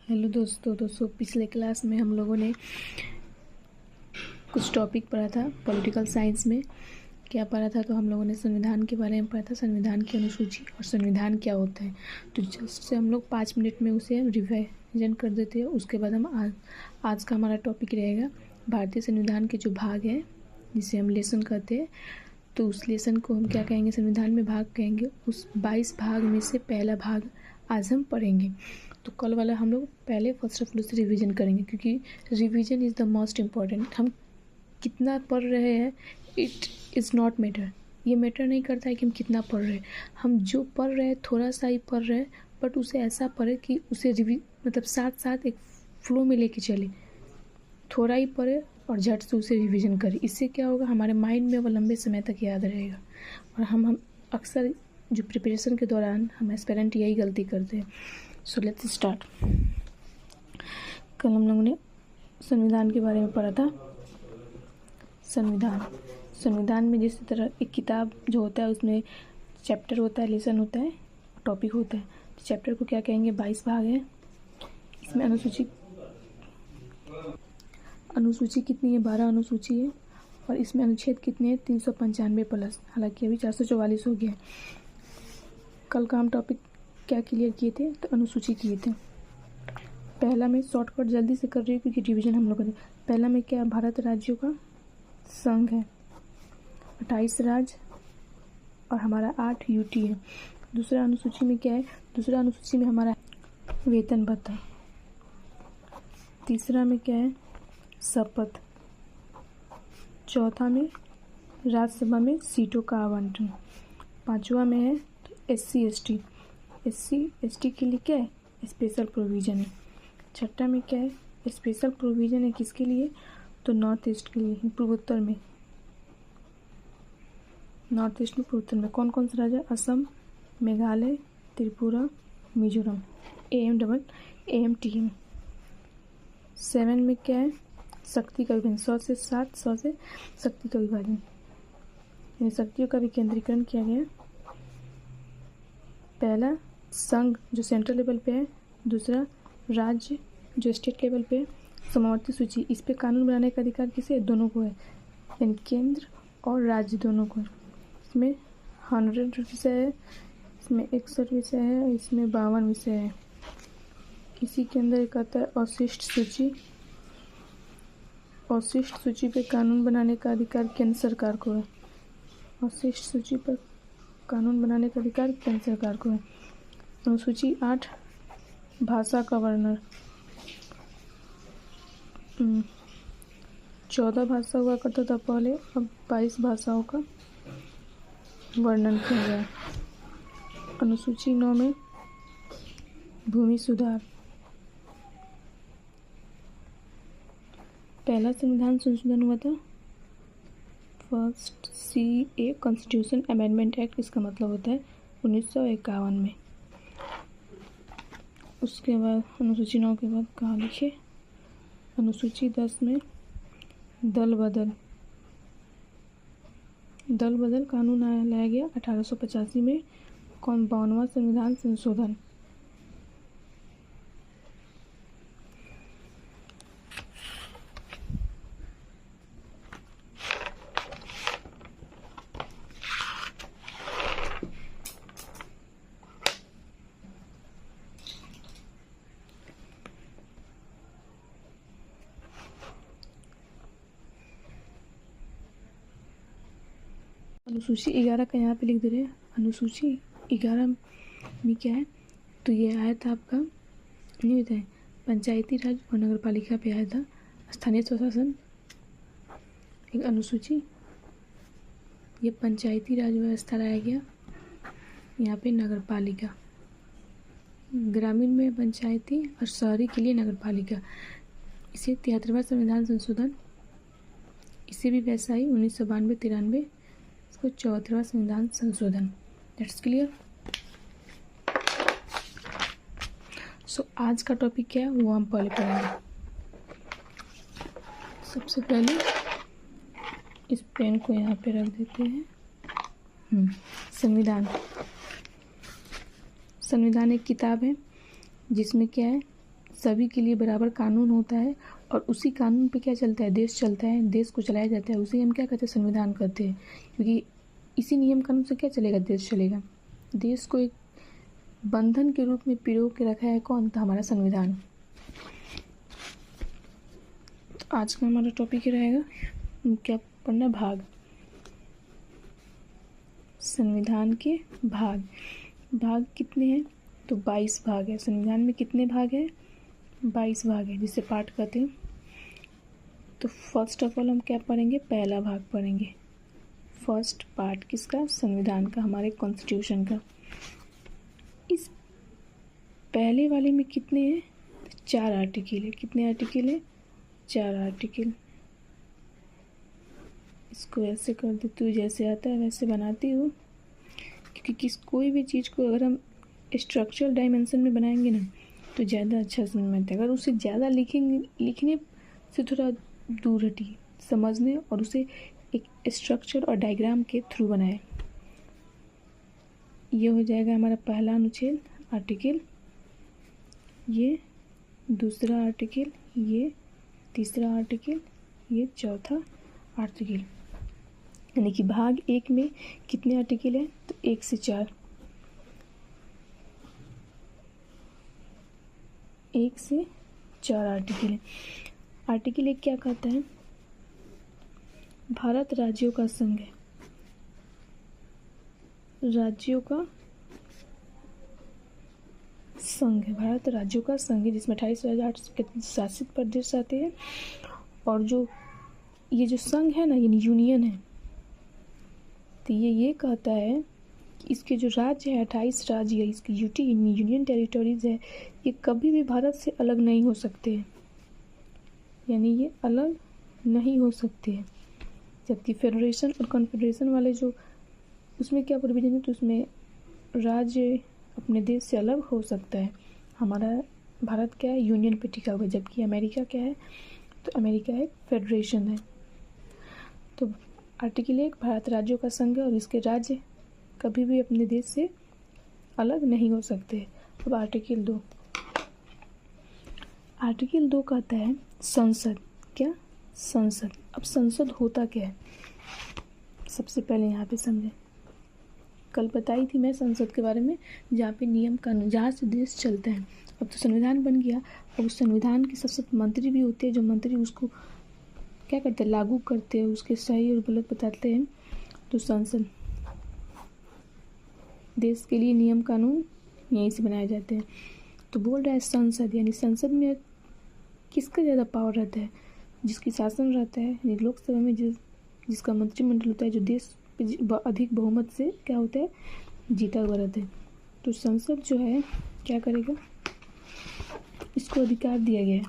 Hello दोस्तों पिछले class में हम लोगों ने कुछ टॉपिक पढ़ा था पॉलिटिकल साइंस में। क्या पढ़ा था? तो हम लोगों ने संविधान के बारे में पढ़ा था, संविधान की अनुसूची और संविधान क्या होता है। तो जस्ट से हम लोग 5 मिनट में उसे रिवाइजन कर देते हैं। उसके बाद हम आज का हमारा टॉपिक रहेगा भारतीय संविधान के जो भाग हैं जिसे हम लेसन कहते हैं। तो उस लेसन को हम क्या कहेंगे? संविधान में भाग कहेंगे। उस 22 भाग में से पहला भाग आज हम पढ़ेंगे। तो कल वाला हम लोग पहले फर्स्ट ऑफ ऑल से रिवीजन करेंगे, क्योंकि revision is the most important. हम कितना पढ़ रहे हैं इट इज़ नॉट मैटर। ये मैटर नहीं करता है कि हम कितना पढ़ रहे हैं। हम जो पढ़ रहे हैं थोड़ा सा ही पढ़ रहे हैं, बट उसे ऐसा पढ़े कि उसे मतलब साथ साथ एक फ्लो में लेके चले। थोड़ा ही पढ़े और झट से उसे रिवीजन करें। इससे क्या होगा, हमारे माइंड में वो लंबे समय तक याद रहेगा। और हम अक्सर जो प्रिपरेशन के दौरान हम एस्पिरेंट यही गलती करते हैं। So let's start. कल हम लोगों ने संविधान के बारे में पढ़ा था। संविधान में जिस तरह एक किताब जो होता है उसमें चैप्टर होता है, लेसन होता है, टॉपिक होता है। तो चैप्टर को क्या कहेंगे? 22 भाग है। इसमें अनुसूची कितनी है? 12 अनुसूची है। और इसमें अनुच्छेद कितने हैं? 395 प्लस। हालांकि अभी 444 हो गया है। कल का हम टॉपिक क्या क्लियर किए थे? तो अनुसूची किए थे। पहला में शॉर्टकट जल्दी से कर रही हूँ क्योंकि डिवीजन हम लोग करें। पहला में क्या? भारत राज्यों का संघ है, 28 राज्य और हमारा 8 यूटी है। दूसरा अनुसूची में क्या है? दूसरा अनुसूची में हमारा वेतन भत्ता। तीसरा में क्या है? शपथ। चौथा में राज्यसभा में सीटों का आवंटन। पांचवा में है SC ST के लिए क्या है? स्पेशल प्रोविज़न है। छठा में क्या है? स्पेशल प्रोविज़न है किसके लिए? तो नॉर्थ ईस्ट के लिए, पूर्वोत्तर में। नॉर्थ ईस्ट में पूर्वोत्तर में कौन कौन सा राज्य? असम, मेघालय, त्रिपुरा, मिजोरम। AMTM। 7 में क्या है? शक्ति का विभाजन। 100 से 7, 100 से शक्ति का विभाजन, यानी शक्तियों का विकेंद्रीकरण किया गया। पहला संघ जो सेंट्रल लेवल पे है, दूसरा राज्य जो स्टेट लेवल पे है। समावर्ती सूची, इस पे कानून बनाने का अधिकार किसे? दोनों को है, यानी केंद्र और राज्य दोनों को। इसमें 100 विषय है, इसमें 61 विषय है, इसमें 52 विषय है। इसी के अंदर एक आता है अवशिष्ट सूची। अवशिष्ट सूची पे कानून बनाने का अधिकार केंद्र सरकार को है। अवशिष्ट सूची पर कानून बनाने का अधिकार केंद्र सरकार को है। अनुसूची 8 भाषा का वर्णन। 14 भाषा हुआ करता था पहले, अब 22 भाषाओं का वर्णन किया गया। अनुसूची 9 में भूमि सुधार। पहला संविधान संशोधन हुआ था first CA constitution amendment act. इसका मतलब होता है 1951 में। उसके बाद अनुसूची 9 के बाद कहाँ लिखे? अनुसूची 10 में दल बदल कानून लाया गया 1885 में। 52वां संविधान संशोधन। अनुसूची 11 का यहाँ पे लिख दे रहे हैं। अनुसूची 11 में क्या है? तो ये आया था आपका, नहीं बताए, पंचायती राज और नगर पालिका पे आया था। स्थानीय स्वशासन एक अनुसूची, ये पंचायती राज व्यवस्था लाया गया। यहाँ पे नगर पालिका, ग्रामीण में पंचायती और शहरी के लिए नगर पालिका। इसे 73वां संविधान संशोधन, इसे भी वैसा ही 1992-93। इसको 74वां संविधान संशोधन। That's clear. सो आज का टॉपिक क्या है वो हम पहले पढ़ेंगे। सबसे पहले इस पेन को यहाँ पे रख देते हैं। संविधान एक किताब है जिसमें क्या है? सभी के लिए बराबर कानून होता है और उसी कानून पे क्या चलता है, देश चलता है, देश को चलाया जाता है, उसे हम क्या कहते हैं, संविधान कहते हैं। क्योंकि इसी नियम कानून से क्या चलेगा, देश चलेगा। देश को एक बंधन के रूप में पिरो के रखा है कौन, था हमारा संविधान। तो आज का हमारा टॉपिक ही रहेगा क्या पढ़ना, भाग, संविधान के भाग। भाग कितने हैं, तो 22 भाग है। संविधान में कितने भाग हैं, 22 भाग है, जिसे पाठ कहते हैं। तो फर्स्ट ऑफ ऑल हम क्या पढ़ेंगे, पहला भाग पढ़ेंगे। फर्स्ट पार्ट किसका, संविधान का, हमारे कॉन्स्टिट्यूशन का। इस पहले वाले में कितने हैं, 4 आर्टिकल है। कितने आर्टिकल है, 4 आर्टिकल। इसको ऐसे कर देती हूँ, जैसे आता है वैसे बनाती हूँ, क्योंकि कोई भी चीज़ को अगर हम स्ट्रक्चरल डायमेंशन में बनाएंगे ना तो ज़्यादा अच्छा समझ में आता है। अगर उसे ज़्यादा लिखने से थोड़ा दूर हटिए, समझने और उसे एक स्ट्रक्चर और डायग्राम के थ्रू बनाए। ये हो जाएगा हमारा पहला अनुच्छेद, आर्टिकल, ये दूसरा आर्टिकल, ये तीसरा आर्टिकल, ये चौथा आर्टिकल। यानी कि भाग 1 में कितने आर्टिकल हैं, तो 1 से 4। 1 से 4 आर्टिकल है। आर्टिकल 1 क्या कहता है, भारत राज्यों का संघ है। राज्यों का संघ है, भारत राज्यों का संघ है, जिसमें 28 राज्य शासित प्रदेश आते हैं। और जो ये जो संघ है ना, यानी यूनियन है, तो ये कहता है कि इसके जो राज्य है, 28 राज्य है, इसकी यूनियन टेरिटरीज है, ये कभी भी भारत से अलग नहीं हो सकते हैं। यानी ये अलग नहीं हो सकते हैं। जबकि फेडरेशन और कॉन्फेडरेशन वाले जो उसमें क्या प्रोविजन है, तो उसमें राज्य अपने देश से अलग हो सकता है। हमारा भारत क्या है, यूनियन पे टिका हुआ है। जबकि अमेरिका क्या है, तो अमेरिका एक फेडरेशन है। तो आर्टिकल 1 भारत राज्यों का संघ है और इसके राज्य कभी भी अपने देश से अलग नहीं हो सकते। अब आर्टिकल 2, आर्टिकल 2 कहता है संसद। क्या, संसद। अब संसद होता क्या है, सबसे पहले यहाँ पे समझें। कल बताई थी मैं संसद के बारे में, जहाँ पे नियम कानून, जहाँ से देश चलता है। अब तो संविधान बन गया और उस संविधान के साथ साथ मंत्री भी होते हैं, जो मंत्री उसको क्या करते हैं, लागू करते हैं, उसके सही और गलत बताते हैं। तो संसद, देश के लिए नियम कानून यहीं से बनाए जाते हैं। तो बोल रहा है संसद, यानी संसद में किसका ज़्यादा पावर रहता है, जिसकी शासन रहता है, यानी लोकसभा में जिसका मंत्रिमंडल होता है, जो देश पे अधिक बहुमत से क्या होता है, जीता हुआ रहता है। तो संसद जो है क्या करेगा, इसको अधिकार दिया गया है,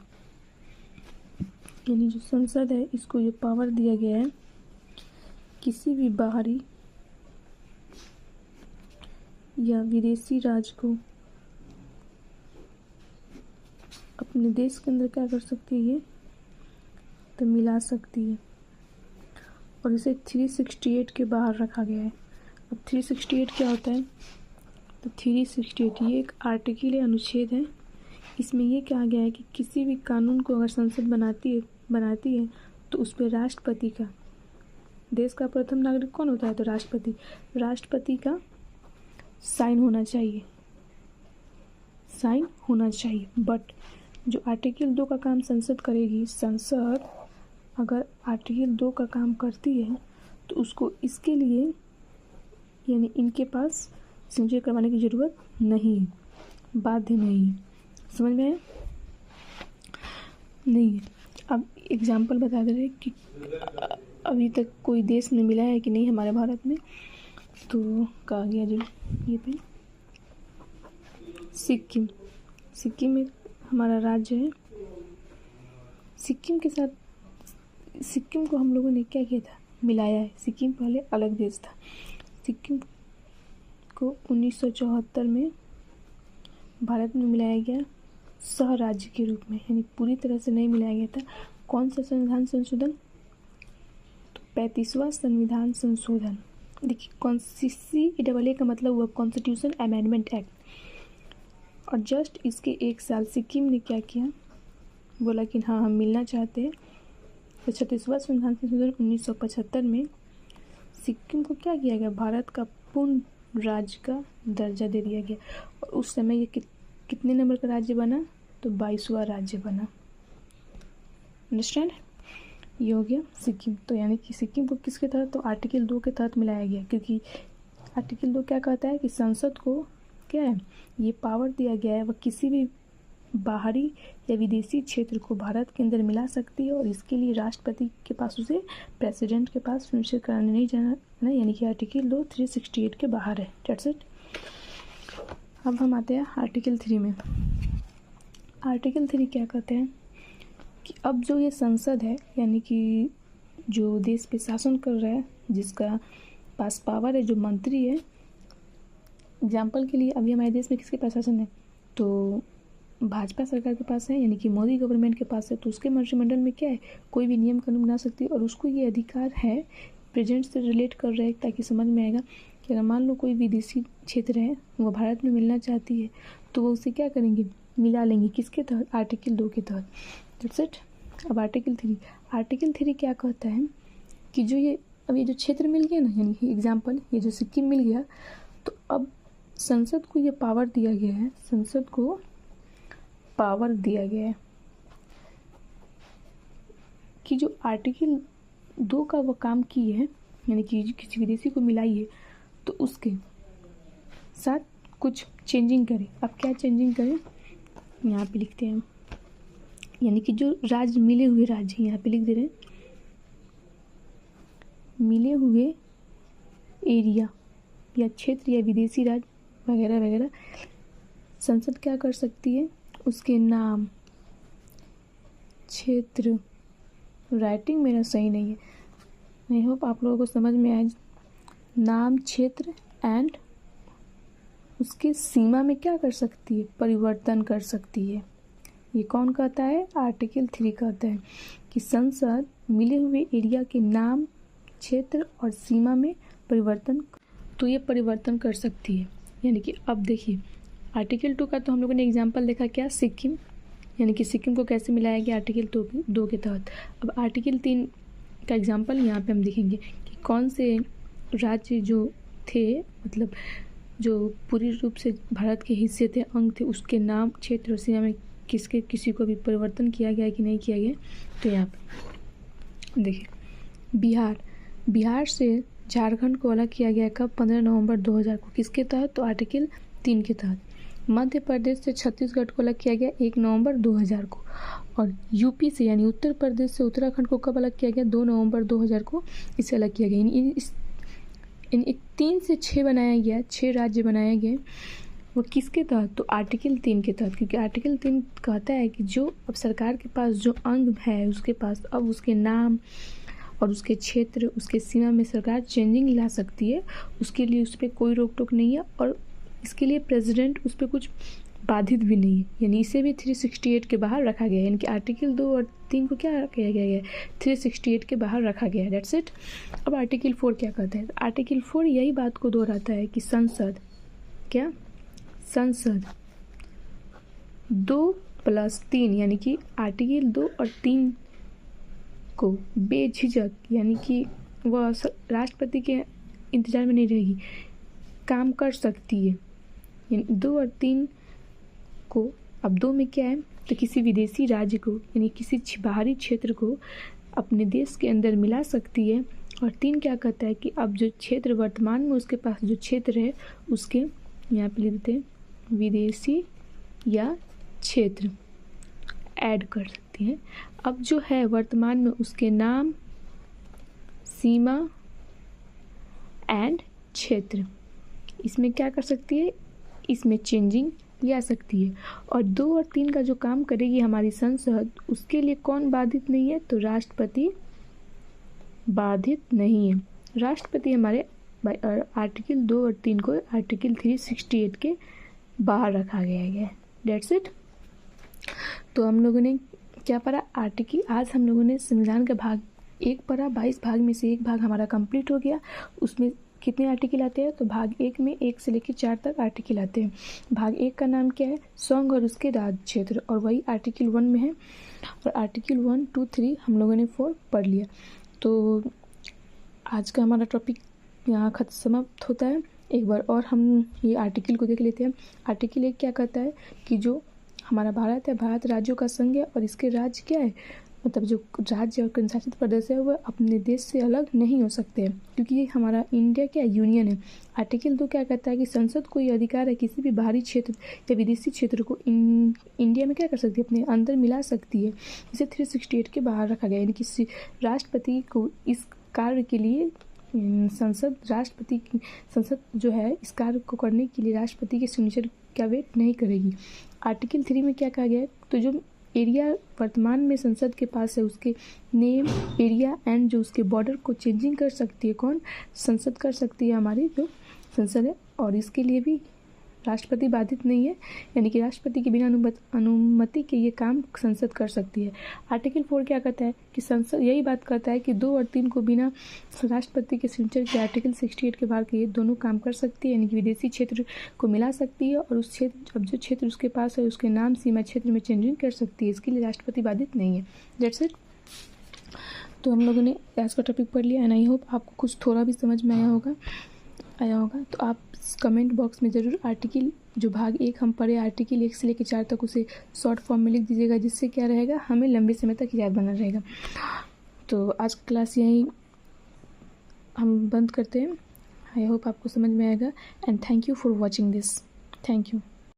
यानी जो संसद है इसको ये पावर दिया गया है, किसी भी बाहरी या विदेशी राज्य को अपने देश के अंदर क्या कर सकती है, ये तो मिला सकती है। और इसे 368 के बाहर रखा गया है। अब 368 क्या होता है, तो 368 ये एक आर्टिकल है, अनुच्छेद है। इसमें ये कहा गया है कि किसी भी कानून को अगर संसद बनाती है तो उस पर राष्ट्रपति का, देश का प्रथम नागरिक कौन होता है, तो राष्ट्रपति का साइन होना चाहिए। बट जो आर्टिकल 2 का काम संसद करेगी, संसद अगर आर्टिकल 2 का काम करती है तो उसको इसके लिए, यानी इनके पास सिग्नेचर करवाने की ज़रूरत नहीं है, बाध्य नहीं है। समझ में आया, नहीं है। अब एग्जाम्पल बता दे रहे कि अभी तक कोई देश में मिला है कि नहीं हमारे भारत में, तो कहा गया जो ये पे सिक्किम में हमारा राज्य है। सिक्किम को हम लोगों ने क्या किया था, मिलाया है। सिक्किम पहले अलग देश था। सिक्किम को 1974 में भारत में मिलाया गया सह राज्य के रूप में, यानी पूरी तरह से नहीं मिलाया गया था। कौन सा संविधान संशोधन, तो 35वां संविधान संशोधन। देखिए CCAA का मतलब हुआ कॉन्स्टिट्यूशन अमेंडमेंट एक्ट, और जस्ट इसके 1 साल सिक्किम ने क्या किया, बोला कि हाँ हम मिलना चाहते हैं। तो 36वां संविधान संशोधन 1975 में सिक्किम को क्या किया गया, भारत का पूर्ण राज्य का दर्जा दे दिया गया। और उस समय ये कितने नंबर का राज्य बना, तो 22वां राज्य बना। अंडरस्टैंड, ये हो गया सिक्किम। तो यानी कि सिक्किम को किसके तहत, तो आर्टिकल 2 के तहत मिलाया गया, क्योंकि आर्टिकल 2 क्या कहता है कि संसद को क्या है, ये पावर दिया गया है, वह किसी भी बाहरी या विदेशी क्षेत्र को भारत के अंदर मिला सकती है और इसके लिए राष्ट्रपति के पास, उसे प्रेसिडेंट के पास सुनिश्चित कराने नहीं जाना है। यानी कि आर्टिकल 2 368 के बाहर है। That's it. अब हम आते हैं आर्टिकल 3 में। आर्टिकल 3 क्या कहते हैं कि अब जो ये संसद है, यानी कि जो देश पे शासन कर रहा है, जिसका पास पावर है, जो मंत्री है, एग्जाम्पल के लिए अभी हमारे देश में किसके पास शासन है, तो भाजपा सरकार के पास है, यानी कि मोदी गवर्नमेंट के पास है। तो उसके मंत्रिमंडल में क्या है, कोई भी नियम कानून बना सकती है और उसको ये अधिकार है, प्रेजेंट से रिलेट कर रहे हैं ताकि समझ में आएगा कि अगर मान लो कोई विदेशी क्षेत्र है, वो भारत में मिलना चाहती है, तो वो उसे क्या करेंगे, मिला लेंगे, किसके तहत, आर्टिकल 2 के तहत। That's it. अब आर्टिकल 3 क्या कहता है कि जो ये अब ये जो क्षेत्र मिल गया ना, यानी कि एग्जाम्पल ये जो सिक्किम मिल गया, तो अब संसद को ये पावर दिया गया है, संसद को पावर दिया गया है कि जो आर्टिकल 2 का वो काम की है, यानी कि किसी विदेशी को मिलाई है, तो उसके साथ कुछ चेंजिंग करें। अब क्या चेंजिंग करें, यहाँ पे लिखते हैं, यानी कि जो राज्य मिले हुए राज्य, यहाँ पे लिख दे रहे हैं, मिले हुए एरिया या क्षेत्र या विदेशी राज्य वगैरह वगैरह, संसद क्या कर सकती है, उसके नाम, क्षेत्र, राइटिंग मेरा सही नहीं है, आई होप आप लोगों को समझ में आए, नाम, क्षेत्र एंड उसकी सीमा में क्या कर सकती है, परिवर्तन कर सकती है। ये कौन कहता है, आर्टिकल 3 कहता है कि संसद मिले हुए एरिया के नाम, क्षेत्र और सीमा में परिवर्तन, तो ये परिवर्तन कर सकती है। यानी कि अब देखिए आर्टिकल 2 का तो हम लोगों ने एग्जाम्पल देखा, क्या, सिक्किम, यानी कि सिक्किम को कैसे मिलाया गया आर्टिकल 2 के तहत। अब आर्टिकल 3 का एग्जाम्पल यहाँ पे हम देखेंगे कि कौन से राज्य जो थे, मतलब जो पूरी रूप से भारत के हिस्से थे, अंग थे, उसके नाम, क्षेत्र और सीमा में किसी को भी परिवर्तन किया गया कि नहीं किया गया। तो यहाँ पे देखिए बिहार से झारखंड को अलग किया गया कब, 15 नवंबर 2000 को, किसके तहत, तो आर्टिकल 3 के तहत। मध्य प्रदेश से छत्तीसगढ़ को अलग किया गया 1 नवंबर 2000 को, और यूपी से यानी उत्तर प्रदेश से उत्तराखंड को कब अलग किया गया, 2 नवंबर 2000 को इसे अलग किया गया। इन 3 से 6 बनाया गया, 6 राज्य बनाए गए, वो किसके तहत, तो आर्टिकल 3 के तहत, क्योंकि आर्टिकल 3 कहता है कि जो अब सरकार के पास जो अंग है, उसके पास अब उसके नाम और उसके क्षेत्र, उसके सीमा में सरकार चेंजिंग ला सकती है, उसके लिए उस पर कोई रोक टोक नहीं है, और इसके लिए प्रेसिडेंट उस पर कुछ बाधित भी नहीं है। यानी इसे भी 368 के बाहर रखा गया है, यानी कि आर्टिकल 2 और 3 को क्या किया गया है, 368 के बाहर रखा गया है। That's it. अब आर्टिकल 4 क्या कहता है, आर्टिकल 4 यही बात को दोहराता है कि संसद 2+3 यानी कि आर्टिकल 2 और 3 को बेझिझक, यानी कि वह राष्ट्रपति के इंतजार में नहीं रहेगी, काम कर सकती है। यानी 2 और 3 को, अब 2 में क्या है, तो किसी विदेशी राज्य को, यानी किसी बाहरी क्षेत्र को अपने देश के अंदर मिला सकती है। और 3 क्या कहता है कि अब जो क्षेत्र वर्तमान में उसके पास जो क्षेत्र है, उसके यहाँ पे लिख देते हैं, विदेशी या क्षेत्र ऐड कर सकती है। अब जो है वर्तमान में उसके नाम, सीमा एंड क्षेत्र, इसमें क्या कर सकती है, इसमें चेंजिंग ले सकती है। और 2 और 3 का जो काम करेगी हमारी संसद, उसके लिए कौन बाधित नहीं है, तो राष्ट्रपति बाधित नहीं है। राष्ट्रपति हमारे आर्टिकल 2 और 3 को आर्टिकल 368 के बाहर रखा गया है। That's it. तो हम लोगों ने क्या पढ़ा, आज हम लोगों ने संविधान का भाग 1 पढ़ा, 22 भाग में से 1 भाग हमारा कंप्लीट हो गया। उसमें कितने आर्टिकल आते हैं, तो भाग 1 में 1 से लेकर 4 तक आर्टिकल आते हैं। भाग 1 का नाम क्या है, सॉन्ग और उसके राज्य क्षेत्र, और वही आर्टिकल 1 में है। और आर्टिकल 1, 2, 3 हम लोगों ने 4 पढ़ लिया। तो आज का हमारा टॉपिक यहाँ समाप्त होता है। एक बार और हम ये आर्टिकल को देख लेते हैं। आर्टिकल 1 क्या कहता है कि जो हमारा भारत है, भारत राज्यों का संघ है, और इसके राज्य क्या है, मतलब जो राज्य और केंद्रशासित प्रदेश है वह अपने देश से अलग नहीं हो सकते हैं, क्योंकि ये हमारा इंडिया क्या यूनियन है। आर्टिकल 2 क्या कहता है कि संसद को ये अधिकार है किसी भी बाहरी क्षेत्र या विदेशी क्षेत्र को इंडिया में क्या कर सकती है, अपने अंदर मिला सकती है। इसे 368 के बाहर रखा गया, यानी कि राष्ट्रपति को इस कार्य के लिए संसद जो है इस कार्य को करने के लिए राष्ट्रपति के सिग्नेचर का वेट नहीं करेगी। आर्टिकल 3 में क्या कहा गया है, तो जो एरिया वर्तमान में संसद के पास है उसके नेम, एरिया एंड जो उसके बॉर्डर को चेंजिंग कर सकती है, कौन, संसद कर सकती है, हमारी जो संसद है। और इसके लिए भी राष्ट्रपति बाधित नहीं है, यानी कि राष्ट्रपति के बिना अनुमति के ये काम संसद कर सकती है। आर्टिकल 4 क्या कहता है कि संसद यही बात कहता है कि 2 और 3 को बिना राष्ट्रपति के सिग्नेचर के आर्टिकल 68 के बाहर के ये दोनों काम कर सकती है, यानी कि विदेशी क्षेत्र को मिला सकती है, और उस क्षेत्र, अब जो क्षेत्र उसके पास है उसके नाम, सीमा, क्षेत्र में चेंजिंग कर सकती है। इसके लिए राष्ट्रपति बाधित नहीं है। That's it. तो हम लोगों ने आज का टॉपिक पढ़ लिया, एंड आई होप आपको कुछ थोड़ा भी समझ में आया होगा। तो आप कमेंट बॉक्स में ज़रूर आर्टिकल जो भाग 1 हम पढ़े, आर्टिकल 1 से लेकर 4 तक, उसे शॉर्ट फॉर्म में लिख दीजिएगा, जिससे क्या रहेगा, हमें लंबे समय तक याद बना रहेगा। तो आज की क्लास यहीं हम बंद करते हैं। आई होप आपको समझ में आएगा, and thank you for watching this. Thank you.